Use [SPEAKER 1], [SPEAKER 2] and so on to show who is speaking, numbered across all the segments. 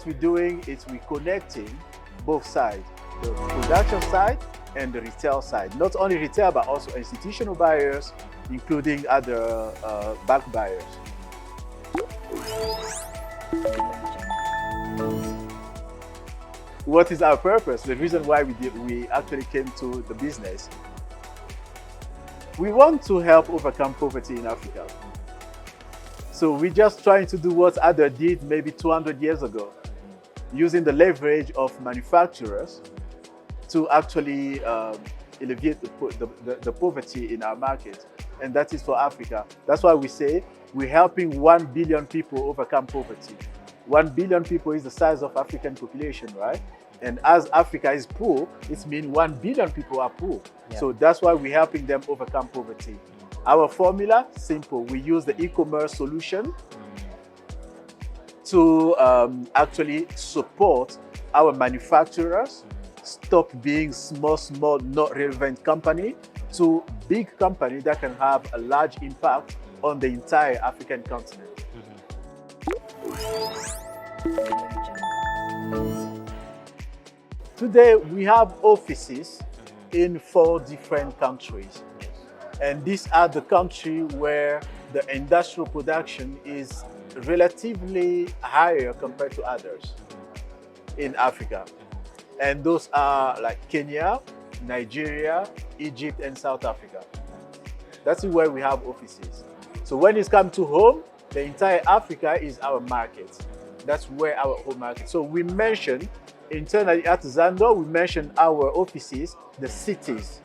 [SPEAKER 1] what we're doing is we're connecting both sides, the production side and the retail side. Not only retail, but also institutional buyers, including other bulk buyers. What is our purpose? The reason why we actually came to the business. We want to help overcome poverty in Africa. So we're just trying to do what others did maybe 200 years ago, using the leverage of manufacturers to actually alleviate the poverty in our market. And that is for Africa. That's why we say we're helping 1 billion people overcome poverty. 1 billion people is the size of African population, right? And as Africa is poor, it means 1 billion people are poor. Yeah. So that's why we're helping them overcome poverty. Our formula, simple. We use the e-commerce solution to actually support our manufacturers, stop being small, not relevant company, to big company that can have a large impact on the entire African continent. Today, we have offices in 4 different countries. And these are the countries where the industrial production is relatively higher compared to others in Africa. And those are like Kenya, Nigeria, Egypt, and South Africa. That's where we have offices. So when it's come to home, the entire Africa is our market. That's where our home market. So we mentioned internally at Zandaux, we mentioned our offices, the cities.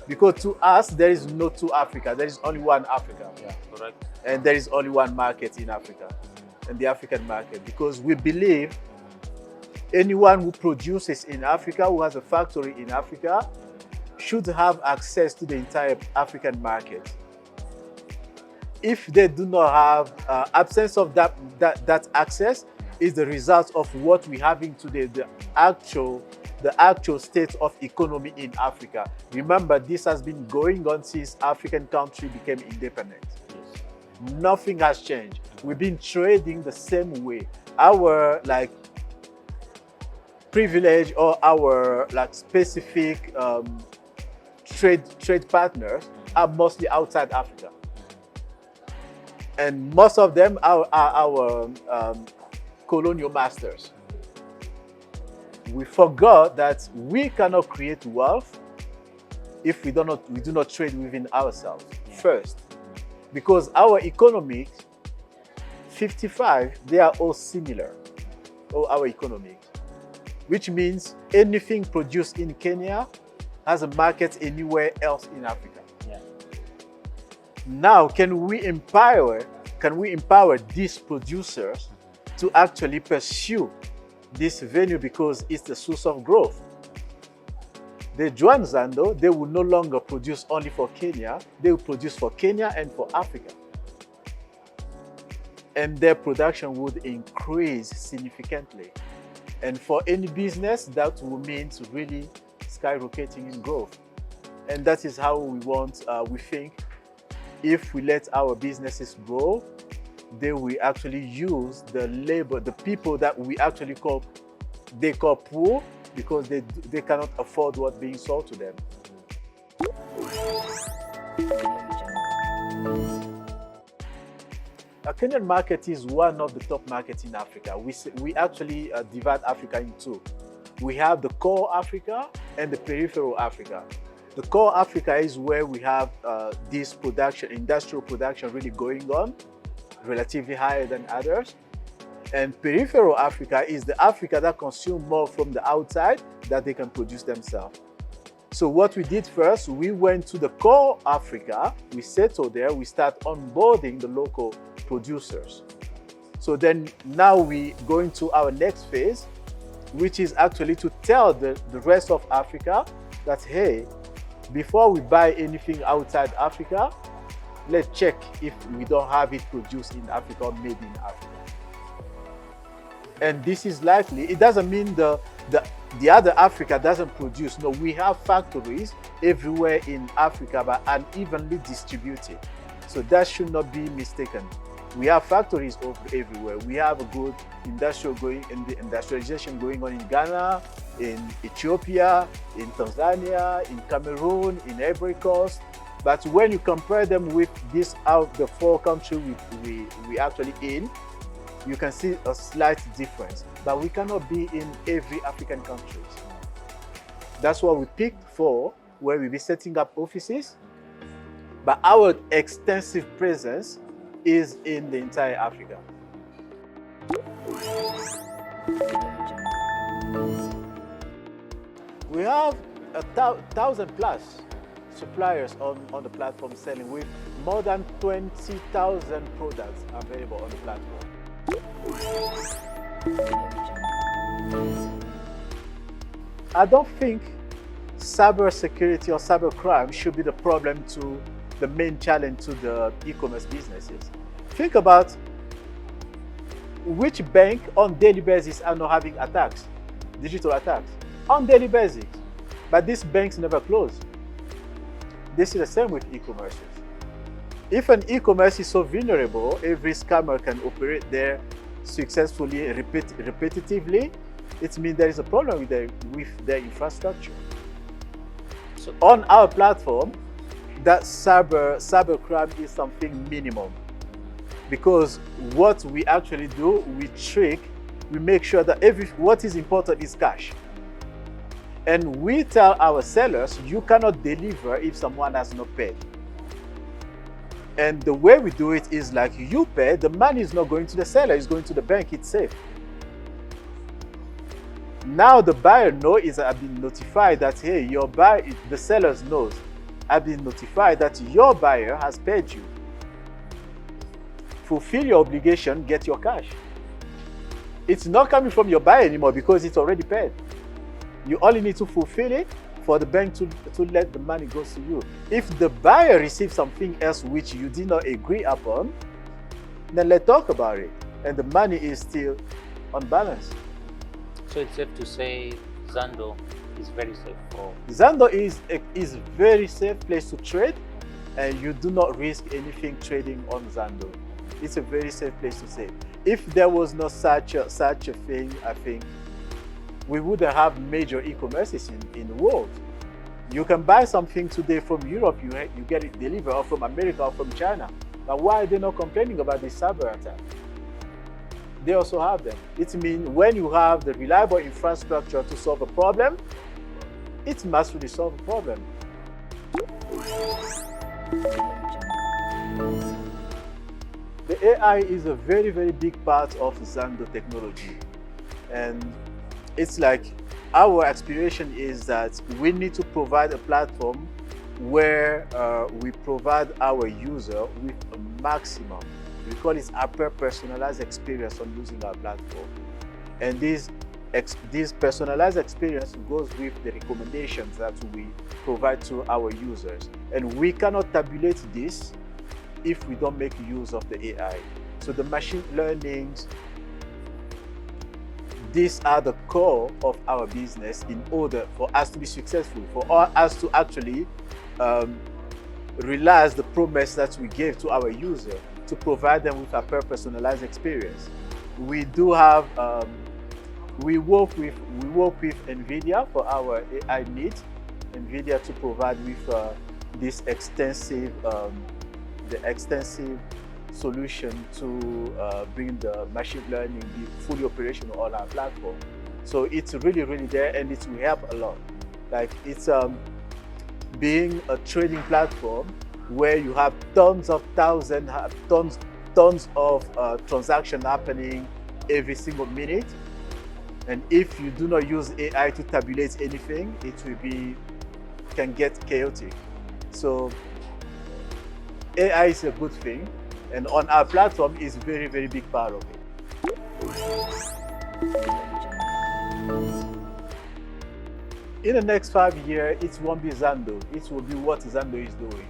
[SPEAKER 1] Because to us, there is no 2 Africa. There is only 1 Africa.
[SPEAKER 2] Yeah, correct.
[SPEAKER 1] And there is only 1 market in Africa, and the African market. Because we believe anyone who produces in Africa, who has a factory in Africa, should have access to the entire African market. If they do not have absence of that access, is the result of what we're having today, the actual state of economy in Africa. Remember, this has been going on since African country became independent. Yes. Nothing has changed. We've been trading the same way. Our privilege or our specific trade partners are mostly outside Africa. And most of them are our colonial masters. We forgot that we cannot create wealth if we do not trade within ourselves first. Because our economics, 55, they are all similar, all our economics. Which means anything produced in Kenya has a market anywhere else in Africa. Yeah. Now, can we empower these producers to actually pursue this venue, because it's the source of growth? They join Zandaux, they will no longer produce only for Kenya, they will produce for Kenya and for Africa. And their production would increase significantly. And for any business, that will mean really skyrocketing in growth. And that is how we think, if we let our businesses grow, they will actually use the labor, the people that we actually call poor, because they cannot afford what's being sold to them. The Kenyan market is one of the top markets in Africa. We actually divide Africa in 2. We have the core Africa and the peripheral Africa. The core Africa is where we have this industrial production really going on, relatively higher than others. And peripheral Africa is the Africa that consume more from the outside that they can produce themselves. So what we did first, we went to the core Africa, we settled there, we start onboarding the local producers. So then now we go into our next phase, which is actually to tell the rest of Africa that, hey, before we buy anything outside Africa, let's check if we don't have it produced in Africa or made in Africa. And this is likely, it doesn't mean the other Africa doesn't produce. No, we have factories everywhere in Africa, but unevenly distributed. So that should not be mistaken. We have factories everywhere. We have a good industrialization going on in Ghana, in Ethiopia, in Tanzania, in Cameroon, in Ivory Coast. But when you compare them with this out the 4 countries we actually in, you can see a slight difference. But we cannot be in every African country. That's what we picked for, where we'll be setting up offices. But our extensive presence is in the entire Africa. We have 1,000+ suppliers on the platform selling, with more than 20,000 products available on the platform. I don't think cyber security or cyber crime should be the problem to the main challenge to the e-commerce businesses. Think about which bank on daily basis are not having attacks, digital attacks, on daily basis. But these banks never close. This is the same with e-commerces. If an e-commerce is so vulnerable, every scammer can operate there successfully, repetitively, it means there is a problem with their infrastructure. So on our platform, that cyber crime is something minimum, because what we actually do, we make sure that what is important is cash. And we tell our sellers, you cannot deliver if someone has not paid. And the way we do it is like, you pay, the money is not going to the seller, it's going to the bank, it's safe. Now the buyer knows, I've been notified that, hey, your buyer, the sellers knows, I've been notified that your buyer has paid you. Fulfill your obligation, get your cash. It's not coming from your buyer anymore because it's already paid. You only need to fulfill it for the bank to let the money go to you. If the buyer receives something else which you did not agree upon, then let's talk about it. And the money is still on balance.
[SPEAKER 2] So it's safe to say Zandaux is very safe for...
[SPEAKER 1] Zandaux is a very safe place to trade, and you do not risk anything trading on Zandaux. It's a very safe place to trade. If there was not such a thing, I think we wouldn't have major e-commerces in the world. You can buy something today from Europe, you get it delivered, or from America or from China. But why are they not complaining about this cyber attack? They also have them. It means when you have the reliable infrastructure to solve a problem, it must really solve a problem. The AI is a very, very big part of Zandaux technology. And it's like, our aspiration is that we need to provide a platform where we provide our user with a maximum, we call it hyper-personalized experience on using our platform. And this personalized experience goes with the recommendations that we provide to our users. And we cannot tabulate this if we don't make use of the AI. So the machine learnings, these are the core of our business in order for us to be successful, for us to actually realize the promise that we gave to our user, to provide them with a personalized experience. We do have, we work with NVIDIA for our AI needs. NVIDIA to provide with this extensive solution to bring the machine learning be fully operational on our platform. So it's really, really there, and it will help a lot. Like, it's being a trading platform where you have tons of transactions happening every single minute. And if you do not use AI to tabulate anything, it can get chaotic. So AI is a good thing, and on our platform is a very, very big part of it. In the next 5 years, it won't be Zandaux, it will be what Zandaux is doing.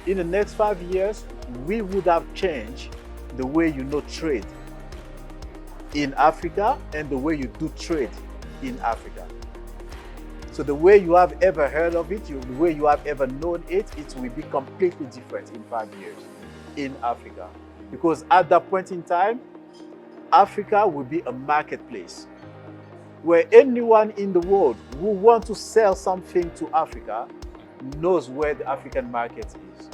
[SPEAKER 1] In the next 5 years, we would have changed the way you trade in Africa and the way you do trade in Africa. So the way you have ever heard of it, the way you have ever known it, it will be completely different in 5 years in Africa. Because at that point in time, Africa will be a marketplace where anyone in the world who wants to sell something to Africa knows where the African market is.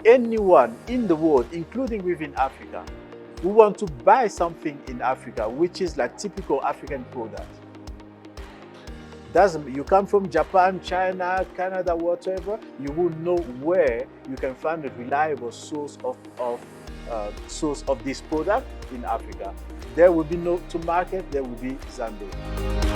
[SPEAKER 1] Anyone in the world, including within Africa, who want to buy something in Africa, which is like typical African product. You come from Japan, China, Canada, whatever, you will know where you can find a reliable source of this product in Africa. There will be no to market, there will be Zandaux.